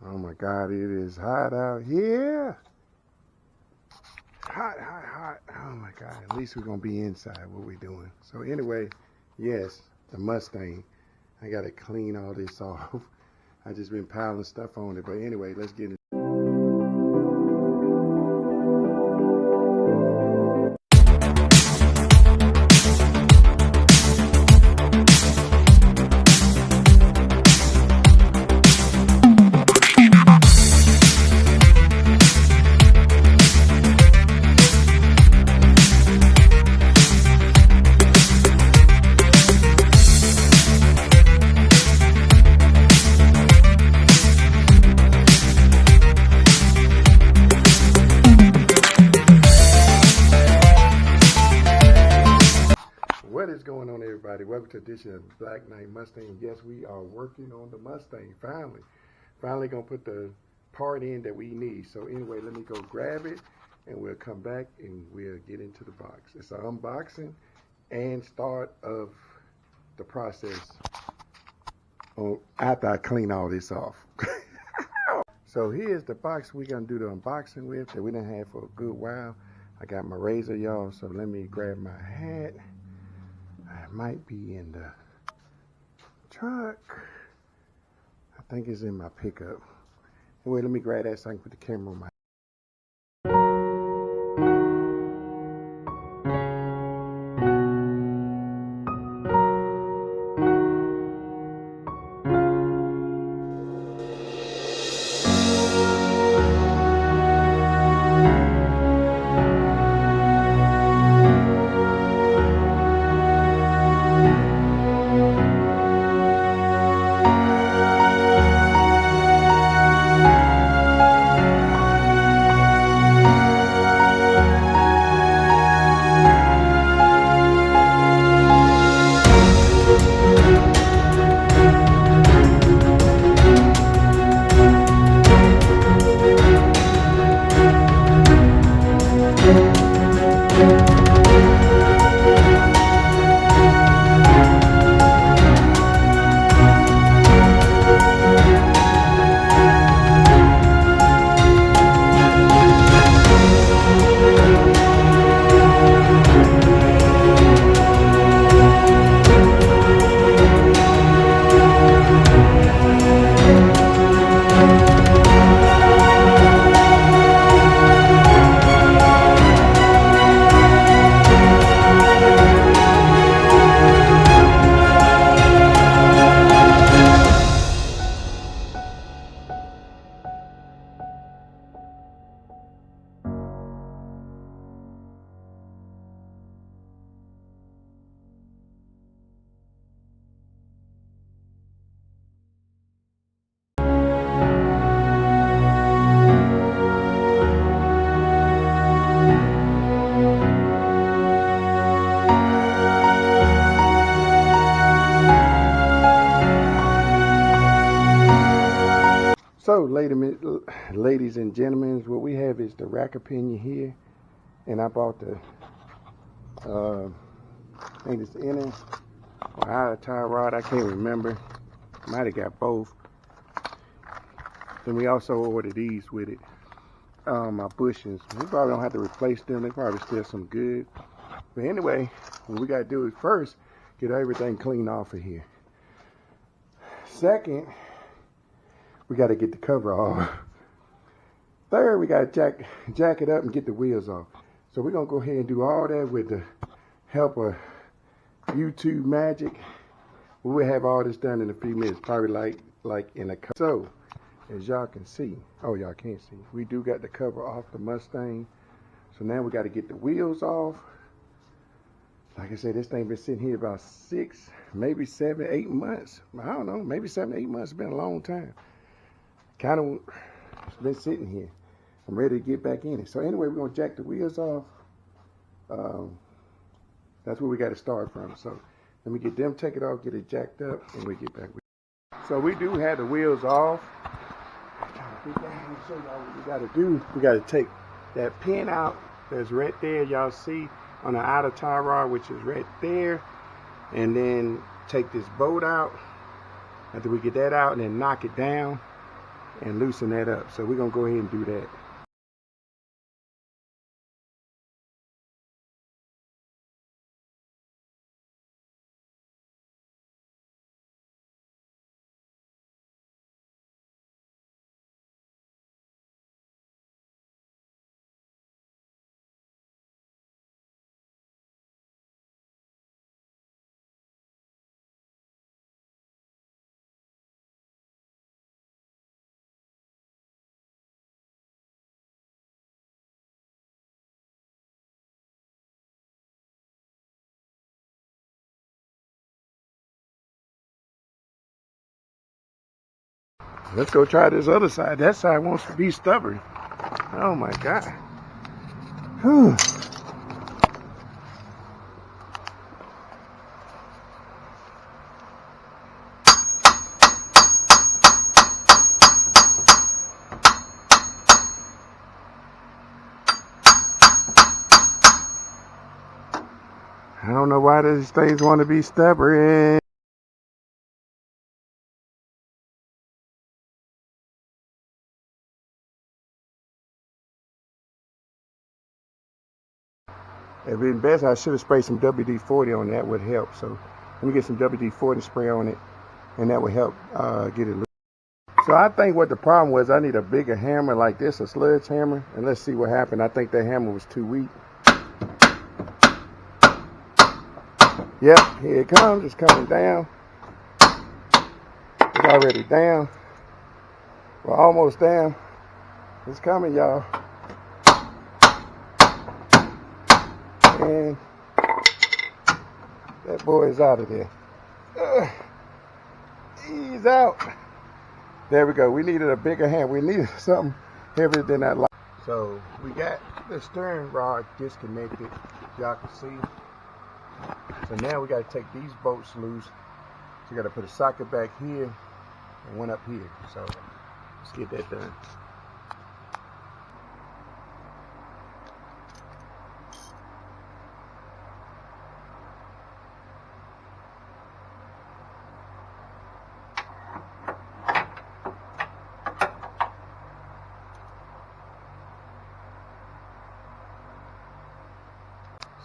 Oh my God, it is hot out here. Hot, hot, hot. Oh my God, at least we're gonna be inside what we doing. So anyway, yes, the Mustang. I gotta clean all this off. I just been piling stuff on it. But anyway, let's get it. What is going on, everybody? Welcome to edition of Black Knight Mustang. Yes, we are working on the Mustang. Finally gonna put the part in that we need. So anyway, let me go grab it, and we'll come back and we'll get into the box. It's an unboxing and start of the process after I clean all this off. So here's the box we're gonna do the unboxing with that we done had for a good while. I got my razor, y'all. So let me grab my hat. I might be in the truck. I think it's in my pickup. Anyway, let me grab that so I can put the camera on my. So, ladies and gentlemen, what we have is the rack pinion here, and I bought the, I think it's the inner or outer tie rod. I can't remember. Might have got both. Then we also ordered these with it. My bushings. We probably don't have to replace them. They probably still some good. But anyway, what we gotta do is first get everything cleaned off of here. Second, we got to get the cover off. Third, we got to jack it up and get the wheels off. So we're going to go ahead and do all that with the help of YouTube magic. We'll have all this done in a few minutes, probably like in a cover. So, as y'all can see, oh, y'all can't see, we do got the cover off the Mustang. So now we got to get the wheels off. Like I said, this thing been sitting here about 6, maybe 7, 8 months. I don't know, maybe 7, 8 months. It's been a long time. Kind of been sitting here. I'm ready to get back in it. So anyway, we're gonna jack the wheels off. That's where we got to start from. So let me get them, take it off, get it jacked up, and we get back with it. So we do have the wheels off. I'm trying to show y'all what we got to do. We got to take that pin out that's right there. Y'all see on the outer tie rod, which is right there, and then take this bolt out. After we get that out, and then knock it down. and loosen that up. So we're gonna go ahead and do that. Let's go try this other side. That side wants to be stubborn. Oh my God. Whew. I don't know why these things want to be stubborn. It'd been best. I should have sprayed some WD-40 on that. Would help. So let me get some WD-40 spray on it, and that would help get it loose. So I think what the problem was, I need a bigger hammer like this, a sludge hammer, and let's see what happened. I think that hammer was too weak. Yep, here it comes. It's coming down. It's already down. We're almost down. It's coming, y'all. And that boy is out of there. He's out. There we go. We needed a bigger hand. We needed something heavier than that. So we got the steering rod disconnected. Y'all can see. So now we got to take these bolts loose. So you got to put a socket back here and one up here. So let's get that done.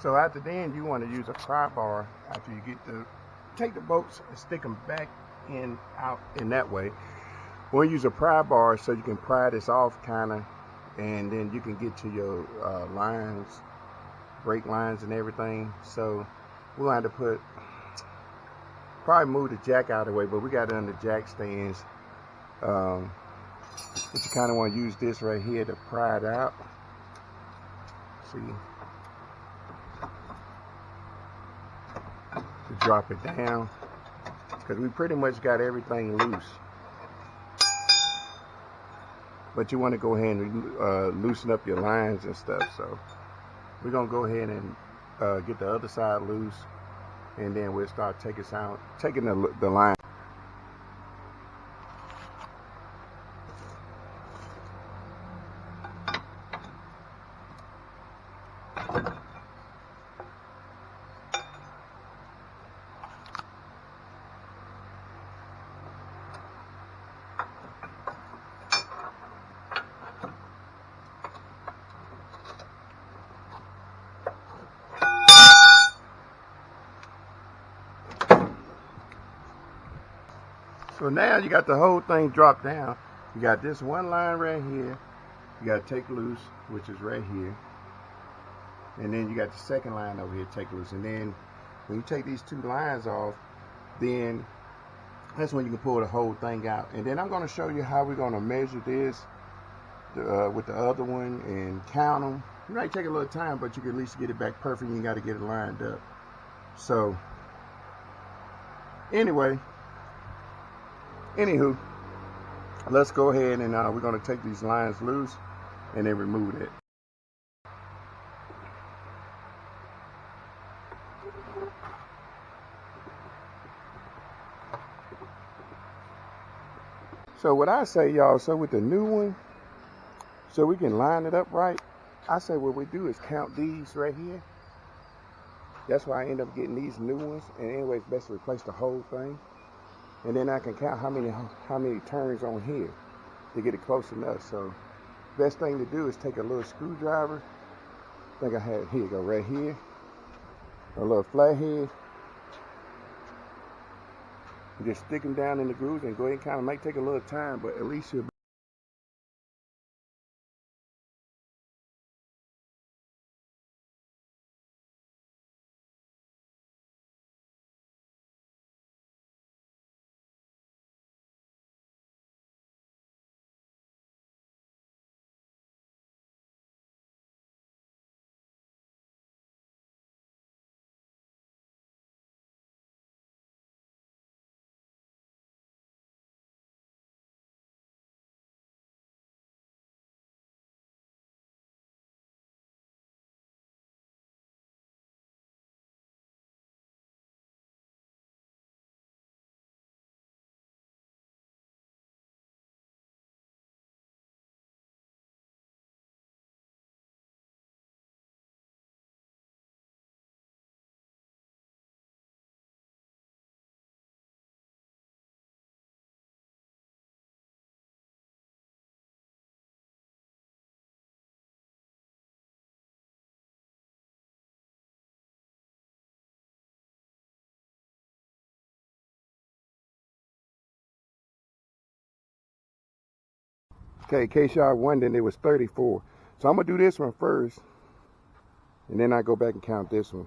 So after then, you want to use a pry bar after you take the bolts and stick them back out in that way. We'll use a pry bar so you can pry this off kind of, and then you can get to your lines, brake lines and everything. So we'll have to probably move the jack out of the way, but we got it under jack stands. But you kind of want to use this right here to pry it out. See? To drop it down, because we pretty much got everything loose, but you want to go ahead and loosen up your lines and stuff. So we're gonna go ahead and get the other side loose, and then we'll start taking the line. So now you got the whole thing dropped down. You got this one line right here. You got to take loose, which is right here. And then you got the second line over here, take loose. And then when you take these two lines off, then that's when you can pull the whole thing out. And then I'm going to show you how we're going to measure this with the other one and count them. It might take a little time, but you can at least get it back perfect. You got to get it lined up. So anywho, let's go ahead and we're going to take these lines loose and then remove it. So what I say, y'all, so with the new one, so we can line it up right, I say what we do is count these right here. That's why I end up getting these new ones. And anyway, it's best to replace the whole thing. And then I can count how many turns on here. to get it close enough. So best thing to do is take a little screwdriver. I think I have, here you go, right here. A little flathead. Just stick them down in the grooves and go ahead and kind of might take a little time, but at least you'll. Okay, in case y'all wondering, it was 34. So I'm gonna do this one first, and then I go back and count this one.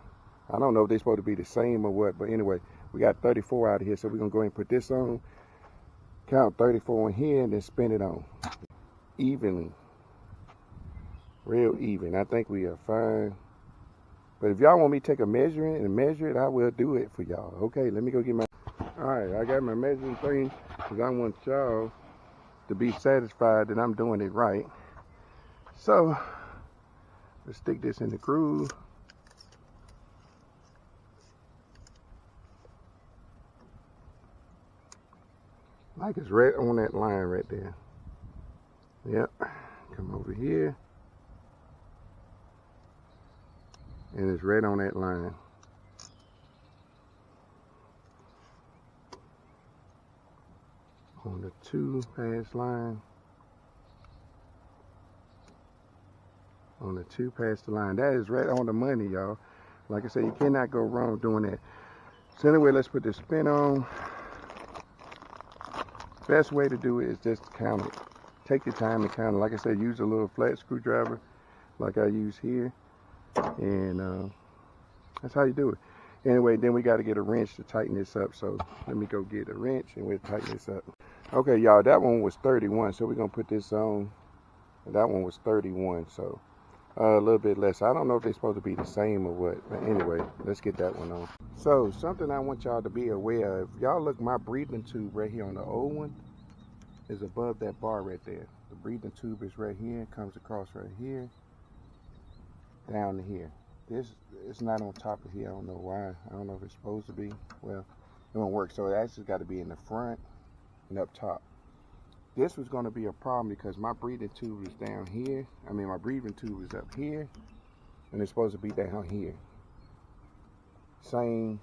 I don't know if they're supposed to be the same or what, but anyway, we got 34 out of here, so we're gonna go ahead and put this on, count 34 in here, and then spin it on evenly, real even. I think we are fine. But if y'all want me to take a measuring and measure it, I will do it for y'all. Okay, let me go get my. All right, I got my measuring thing because I want y'all to be satisfied that I'm doing it right. So let's stick this in the groove. Like it's right on that line right there. Yep. Come over here. And it's right on that line. On the 2 pass line. On the 2 past the line. That is right on the money, y'all. Like I said, you cannot go wrong doing that. So anyway, let's put the spin on. Best way to do it is just count it. Take your time and count it. Like I said, use a little flat screwdriver like I use here. And that's how you do it. Anyway, then we got to get a wrench to tighten this up. So let me go get a wrench and we'll tighten this up. Okay, y'all, that one was 31. So we're going to put this on. That one was 31. So a little bit less. I don't know if they're supposed to be the same or what. But anyway, let's get that one on. So something I want y'all to be aware of. Y'all look, my breathing tube right here on the old one is above that bar right there. The breathing tube is right here. It comes across right here. Down to here. This it's not on top of here. I don't know why. I don't know if it's supposed to be. Well, it won't work. So it actually got to be in the front and up top. This was going to be a problem because my breathing tube is down here. I mean, my breathing tube is up here, and it's supposed to be down here. Same.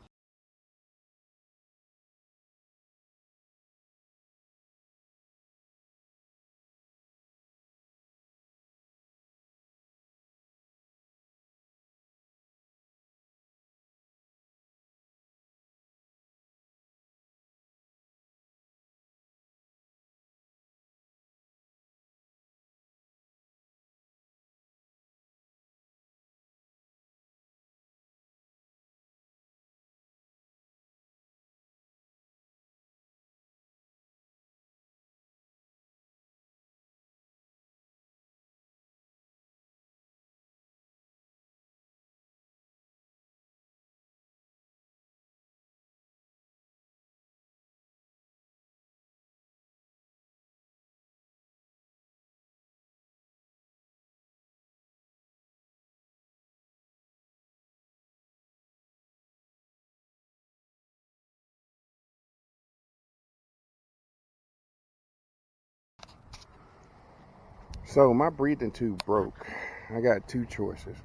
So my breathing tube broke. I got 2 choices.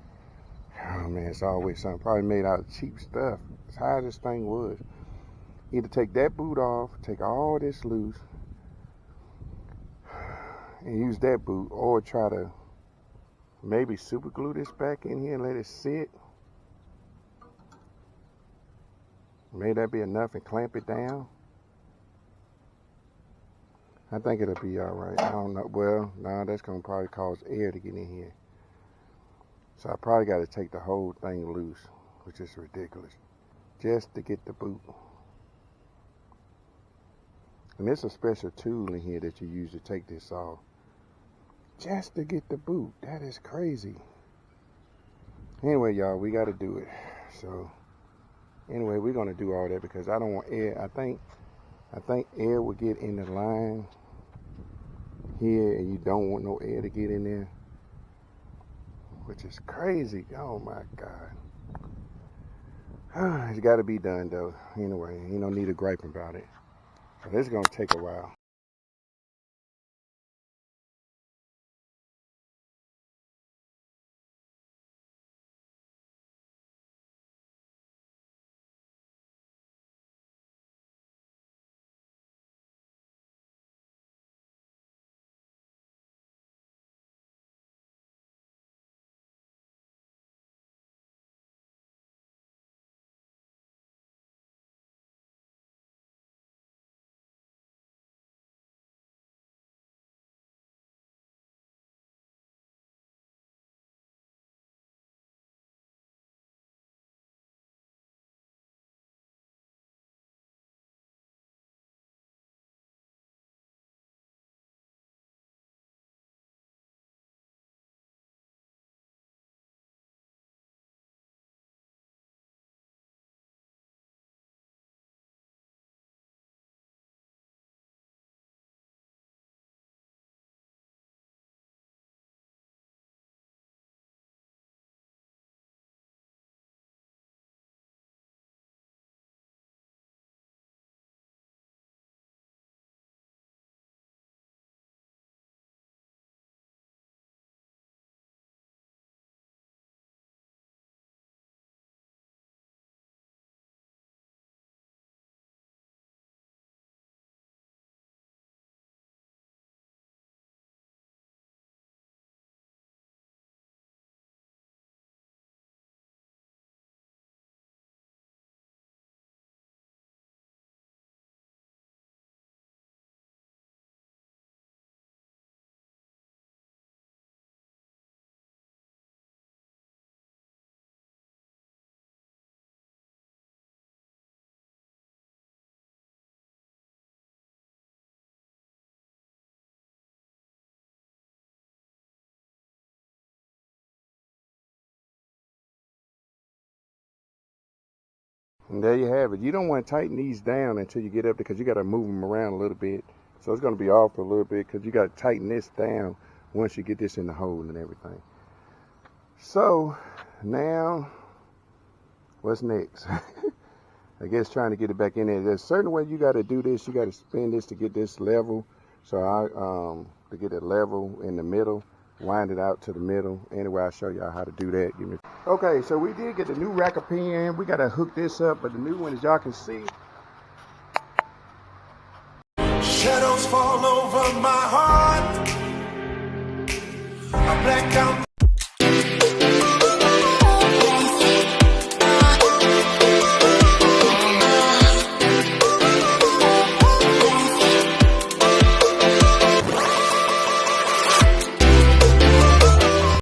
Oh man, it's always something. Probably made out of cheap stuff. As high as this thing was. Either take that boot off, take all this loose, and use that boot, or try to maybe super glue this back in here and let it sit. May that be enough and clamp it down? I think it'll be all right. I don't know. Well, no, that's going to probably cause air to get in here. So I probably got to take the whole thing loose, which is ridiculous, just to get the boot. And there's a special tool in here that you use to take this off, just to get the boot. That is crazy. Anyway, y'all, we got to do it. So anyway, we're going to do all that because I don't want air. I think air will get in the line here, and you don't want no air to get in there, which is crazy. Oh my God. It's got to be done though. Anyway, you don't need to gripe about it. But it's going to take a while. And there you have it. You don't want to tighten these down until you get up there because you got to move them around a little bit. So it's going to be off a little bit because you got to tighten this down once you get this in the hole and everything. So now, what's next? I guess trying to get it back in there. There's a certain way you got to do this. You got to spin this to get this level. So to get it level in the middle, wind it out to the middle. Anyway, I'll show y'all how to do that. Okay, so we did get the new rack of pin. We got to hook this up, but the new one, as y'all can see, shadows fall over my heart. I black out.